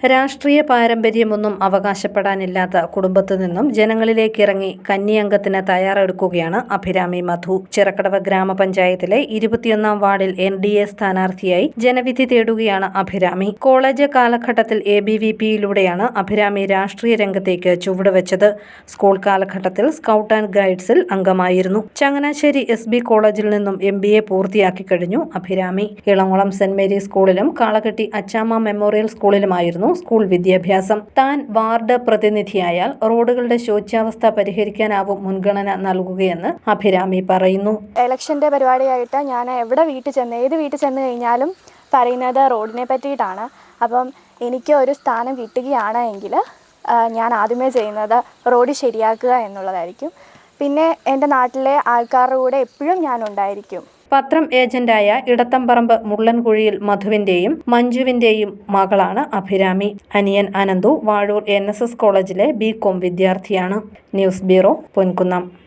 രാഷ്ട്രീയ പാരമ്പര്യമൊന്നും അവകാശപ്പെടാനില്ലാത്ത കുടുംബത്തു നിന്നും ജനങ്ങളിലേക്കിറങ്ങി കന്നിയംഗത്തിന് തയ്യാറെടുക്കുകയാണ് അഭിരാമി മധു. ചിറക്കടവ് ഗ്രാമപഞ്ചായത്തിലെ 21-ാം വാർഡിൽ NDA സ്ഥാനാർത്ഥിയായി ജനവിധി തേടുകയാണ് അഭിരാമി. കോളേജ് കാലഘട്ടത്തിൽ ABVP-യിലൂടെയാണ് അഭിരാമി രാഷ്ട്രീയ രംഗത്തേക്ക് ചുവടുവെച്ചത്. സ്കൂൾ കാലഘട്ടത്തിൽ സ്കൗട്ട് ആൻഡ് ഗൈഡ്സിൽ അംഗമായിരുന്നു. ചങ്ങനാശ്ശേരി SB കോളേജിൽ നിന്നും MBA പൂർത്തിയാക്കി കഴിഞ്ഞു അഭിരാമി. ഇളംകുളം സെന്റ് മേരീസ് സ്കൂളിലും കാളകെട്ടി അച്ചാമ്മ മെമ്മോറിയൽ സ്കൂളിലുമായിരുന്നു സ്കൂൾ വിദ്യാഭ്യാസം. താൻ വാർഡ് പ്രതിനിധിയായാൽ റോഡുകളുടെ ശോച്യാവസ്ഥ പരിഹരിക്കാനാവും മുൻഗണന നൽകുകയെന്ന് അഭിരാമി പറയുന്നു. ഇലക്ഷന്റെ പരിപാടിയായിട്ട് ഞാൻ ഏത് വീട്ടിൽ ചെന്ന് കഴിഞ്ഞാലും പറയുന്നത് റോഡിനെ പറ്റിയിട്ടാണ്. അപ്പം എനിക്ക് ഒരു സ്ഥാനം കിട്ടുകയാണ് എങ്കിൽ ഞാൻ ആദ്യമേ ചെയ്യുന്നത് റോഡ് ശരിയാക്കുക എന്നുള്ളതായിരിക്കും. പിന്നെ എൻ്റെ നാട്ടിലെ ആൾക്കാരുടെ കൂടെ എപ്പോഴും ഞാൻ ഉണ്ടായിരിക്കും. പത്രം ഏജന്റായ ഇടത്തംപറമ്പ് മുള്ളൻകുഴിയിൽ മധുവിന്റെയും മഞ്ജുവിന്റെയും മകളാണ് അഭിരാമി. അനിയൻ അനന്തു വാഴൂർ NSS കോളേജിലെ BCom വിദ്യാർത്ഥിയാണ്. News bureau, Ponkunnam.